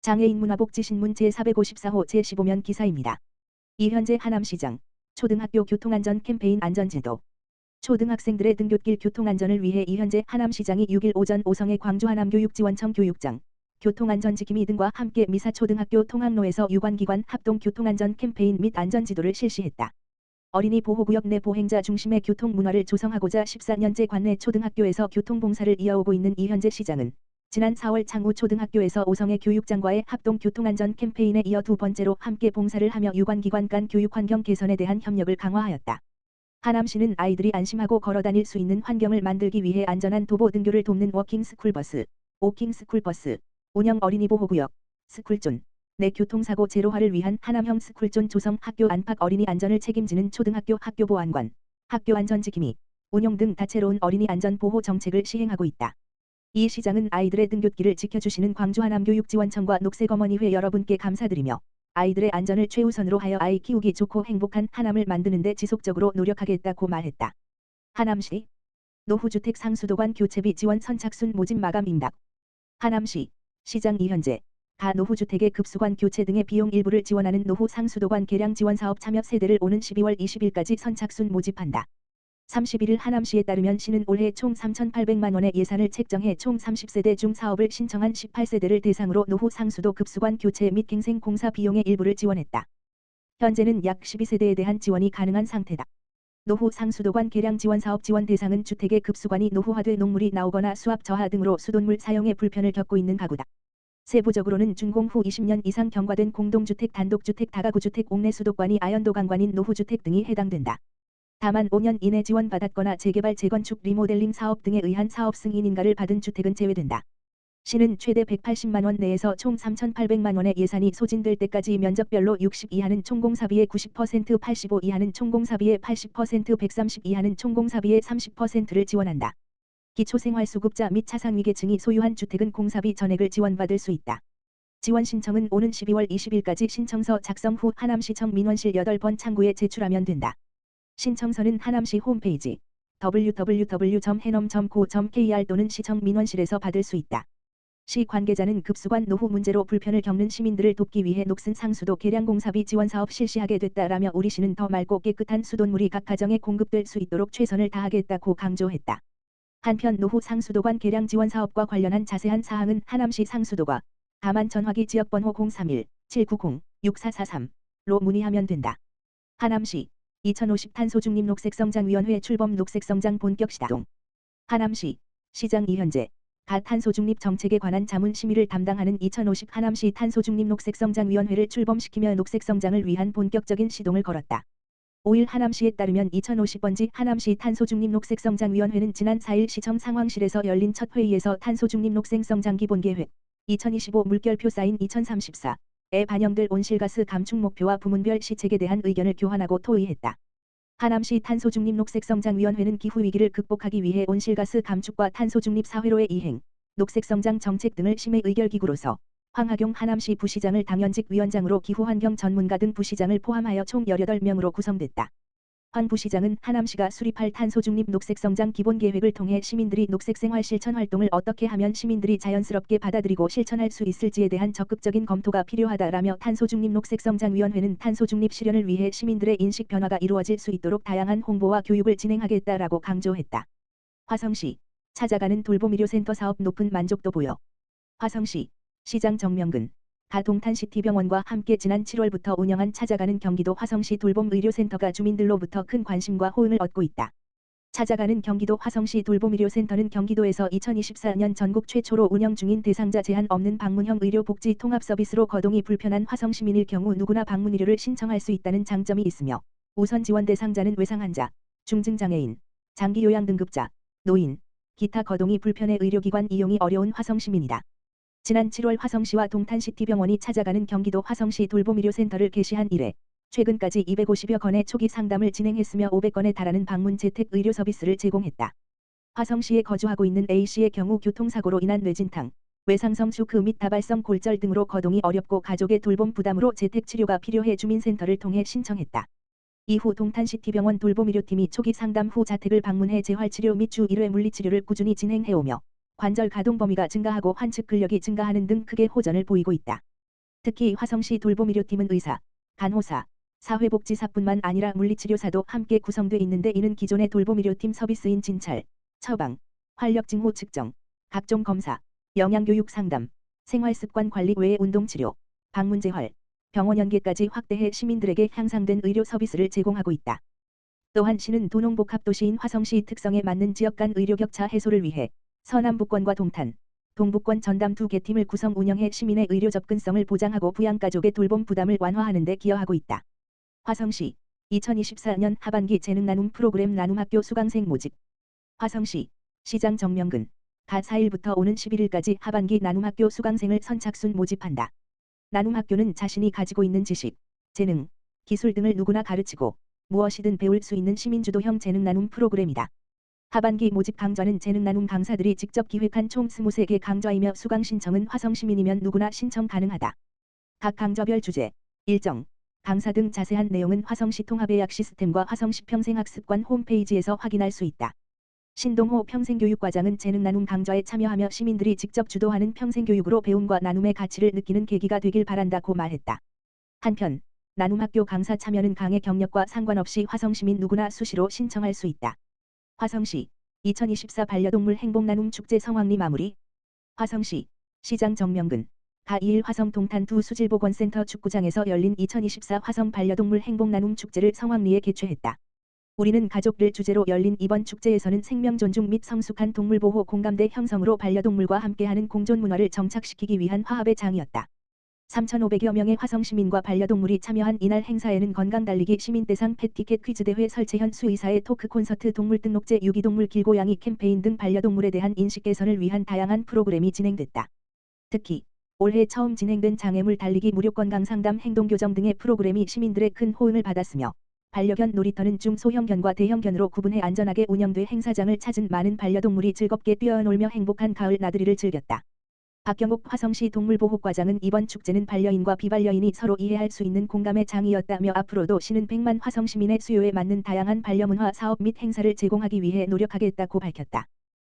장애인 문화복지신문 제454호 제15면 기사입니다. 이현재 하남시장 초등학교 교통안전 캠페인 안전지도. 초등학생들의 등굣길 교통안전을 위해 이현재 하남시장이 6일 오전 오성의 광주 하남교육지원청 교육장, 교통안전지킴이 등과 함께 미사초등학교 통학로에서 유관기관 합동 교통안전 캠페인 및 안전지도를 실시했다. 어린이 보호구역 내 보행자 중심의 교통문화를 조성하고자 14년째 관내 초등학교에서 교통봉사를 이어오고 있는 이현재 시장은 지난 4월 창우 초등학교에서 오성의 교육장과의 합동 교통안전 캠페인에 이어 두 번째로 함께 봉사를 하며 유관기관 간 교육환경 개선에 대한 협력을 강화하였다. 하남시는 아이들이 안심하고 걸어다닐 수 있는 환경을 만들기 위해 안전한 도보 등교를 돕는 워킹 스쿨버스, 오킹 스쿨버스, 운영 어린이 보호구역, 스쿨존, 내 교통사고 제로화를 위한 하남형 스쿨존 조성, 학교 안팎 어린이 안전을 책임지는 초등학교 학교보안관, 학교안전지킴이, 운영 등 다채로운 어린이 안전 보호 정책을 시행하고 있다. 이 시장은 아이들의 등굣길을 지켜주시는 광주 하남교육지원청과 녹색어머니회 여러분께 감사드리며 아이들의 안전을 최우선으로 하여 아이 키우기 좋고 행복한 하남을 만드는 데 지속적으로 노력하겠다고 말했다. 하남시 노후주택 상수도관 교체비 지원 선착순 모집 마감 임박. 하남시 시장 이현재 가 노후주택의 급수관 교체 등의 비용 일부를 지원하는 노후 상수도관 개량 지원 사업 참여 세대를 오는 12월 20일까지 선착순 모집한다. 31일 하남시에 따르면 시는 올해 총 3,800만 원의 예산을 책정해 총 30세대 중 사업을 신청한 18세대를 대상으로 노후 상수도 급수관 교체 및 갱생 공사 비용의 일부를 지원했다. 현재는 약 12세대에 대한 지원이 가능한 상태다. 노후 상수도관 개량 지원 사업 지원 대상은 주택의 급수관이 노후화돼 녹물이 나오거나 수압 저하 등으로 수돗물 사용에 불편을 겪고 있는 가구다. 세부적으로는 준공 후 20년 이상 경과된 공동주택, 단독주택, 다가구주택, 옥내 수도관이 아연도강관인 노후주택 등이 해당된다. 다만 5년 이내 지원받았거나 재개발, 재건축, 리모델링 사업 등에 의한 사업 승인 인가를 받은 주택은 제외된다. 시는 최대 180만 원 내에서 총 3,800만 원의 예산이 소진될 때까지 면적별로 60 이하는 총공사비의 90%, 85 이하는 총공사비의 80%, 130 이하는 총공사비의 30%를 지원한다. 기초생활수급자 및 차상위계층이 소유한 주택은 공사비 전액을 지원받을 수 있다. 지원 신청은 오는 12월 20일까지 신청서 작성 후 하남시청 민원실 8번 창구에 제출하면 된다. 신청서는 하남시 홈페이지 www.해넘.co.kr 또는 시청 민원실에서 받을 수 있다. 시 관계자는 급수관 노후 문제로 불편을 겪는 시민들을 돕기 위해 녹슨 상수도 개량 공사비 지원 사업 실시하게 됐다라며 우리 시는 더 맑고 깨끗한 수돗물이 각 가정에 공급될 수 있도록 최선을 다하겠다고 강조했다. 한편 노후 상수도관 개량 지원 사업과 관련한 자세한 사항은 하남시 상수도과 다만 전화기 지역번호 031-790-6443로 문의하면 된다. 하남시 2050 탄소중립 녹색성장위원회 출범 녹색성장 본격 시동. 하남시 시장 이현재 가 탄소중립 정책에 관한 자문 심의를 담당하는 2050 하남시 탄소중립 녹색성장위원회를 출범시키며 녹색성장을 위한 본격적인 시동을 걸었다. 5일 하남시에 따르면 2050번지 하남시 탄소중립 녹색성장위원회는 지난 4일 시청 상황실에서 열린 첫 회의에서 탄소중립 녹색성장 기본계획 2025 물결표 사인 2034에 반영될 온실가스 감축 목표와 부문별 시책에 대한 의견을 교환하고 토의했다. 하남시 탄소중립 녹색성장위원회는 기후위기를 극복하기 위해 온실가스 감축과 탄소중립 사회로의 이행, 녹색성장 정책 등을 심의 의결기구로서 황하경 하남시 부시장을 당연직 위원장으로 기후환경 전문가 등 부시장을 포함하여 총 18명으로 구성됐다. 황 부시장은 하남시가 수립할 탄소중립 녹색성장 기본계획을 통해 시민들이 녹색생활 실천 활동을 어떻게 하면 시민들이 자연스럽게 받아들이고 실천할 수 있을지에 대한 적극적인 검토가 필요하다라며 탄소중립 녹색성장위원회는 탄소중립 실현을 위해 시민들의 인식 변화가 이루어질 수 있도록 다양한 홍보와 교육을 진행하겠다라고 강조했다. 화성시 찾아가는 돌봄의료센터 사업 높은 만족도 보여. 화성시 시장 정명근 가 동탄시티병원과 함께 지난 7월부터 운영한 찾아가는 경기도 화성시 돌봄의료센터가 주민들로부터 큰 관심과 호응을 얻고 있다. 찾아가는 경기도 화성시 돌봄의료센터는 경기도에서 2024년 전국 최초로 운영 중인 대상자 제한 없는 방문형 의료복지 통합서비스로 거동이 불편한 화성시민일 경우 누구나 방문 의료를 신청할 수 있다는 장점이 있으며 우선 지원 대상자는 외상환자, 중증장애인, 장기요양등급자, 노인, 기타 거동이 불편해 의료기관 이용이 어려운 화성시민이다. 지난 7월 화성시와 동탄시티병원이 찾아가는 경기도 화성시 돌봄의료센터를 개시한 이래 최근까지 250여 건의 초기 상담을 진행했으며 500건에 달하는 방문 재택 의료 서비스를 제공했다. 화성시에 거주하고 있는 A씨의 경우 교통사고로 인한 뇌진탕, 외상성 쇼크 및 다발성 골절 등으로 거동이 어렵고 가족의 돌봄 부담으로 재택 치료가 필요해 주민센터를 통해 신청했다. 이후 동탄시티병원 돌봄의료팀이 초기 상담 후 자택을 방문해 재활치료 및 주 1회 물리치료를 꾸준히 진행해오며 관절 가동 범위가 증가하고 환측 근력이 증가하는 등 크게 호전을 보이고 있다. 특히 화성시 돌봄의료팀은 의사, 간호사, 사회복지사뿐만 아니라 물리치료사도 함께 구성돼 있는데 이는 기존의 돌봄의료팀 서비스인 진찰, 처방, 활력증후 측정, 각종 검사, 영양교육 상담, 생활습관 관리 외에 운동치료, 방문재활, 병원 연계까지 확대해 시민들에게 향상된 의료 서비스를 제공하고 있다. 또한 시는 도농복합도시인 화성시 특성에 맞는 지역 간 의료 격차 해소를 위해 서남북권과 동탄, 동북권 전담 2개 팀을 구성 운영해 시민의 의료 접근성을 보장하고 부양가족의 돌봄 부담을 완화하는 데 기여하고 있다. 화성시 2024년 하반기 재능 나눔 프로그램 나눔학교 수강생 모집. 화성시 시장 정명근 가 4일부터 오는 11일까지 하반기 나눔학교 수강생을 선착순 모집한다. 나눔학교는 자신이 가지고 있는 지식, 재능, 기술 등을 누구나 가르치고 무엇이든 배울 수 있는 시민주도형 재능 나눔 프로그램이다. 하반기 모집 강좌는 재능 나눔 강사들이 직접 기획한 총 23개 강좌이며 수강 신청은 화성시민이면 누구나 신청 가능하다. 각 강좌별 주제, 일정, 강사 등 자세한 내용은 화성시 통합예약 시스템과 화성시 평생학습관 홈페이지에서 확인할 수 있다. 신동호 평생교육과장은 재능 나눔 강좌에 참여하며 시민들이 직접 주도하는 평생교육으로 배움과 나눔의 가치를 느끼는 계기가 되길 바란다고 말했다. 한편 나눔학교 강사 참여는 강의 경력과 상관없이 화성시민 누구나 수시로 신청할 수 있다. 화성시 2024 반려동물 행복나눔 축제 성황리 마무리. 화성시 시장 정명근 가 2일 화성 동탄 두 수질보건센터 축구장에서 열린 2024 화성 반려동물 행복나눔 축제를 성황리에 개최했다. 우리는 가족들 주제로 열린 이번 축제에서는 생명 존중 및 성숙한 동물 보호 공감대 형성으로 반려동물과 함께하는 공존 문화를 정착시키기 위한 화합의 장이었다. 3,500여 명의 화성 시민과 반려동물이 참여한 이날 행사에는 건강달리기 시민대상 패티켓 퀴즈대회 설채현 수의사의 토크 콘서트 동물 등록제 유기동물 길고양이 캠페인 등 반려동물에 대한 인식 개선을 위한 다양한 프로그램이 진행됐다. 특히 올해 처음 진행된 장애물 달리기 무료 건강상담 행동교정 등의 프로그램이 시민들의 큰 호응을 받았으며 반려견 놀이터는 중소형견과 대형견으로 구분해 안전하게 운영돼 행사장을 찾은 많은 반려동물이 즐겁게 뛰어놀며 행복한 가을 나들이를 즐겼다. 박경옥 화성시 동물보호과장은 이번 축제는 반려인과 비반려인이 서로 이해할 수 있는 공감의 장이었다며 앞으로도 시는 100만 화성시민의 수요에 맞는 다양한 반려문화 사업 및 행사를 제공하기 위해 노력하겠다고 밝혔다.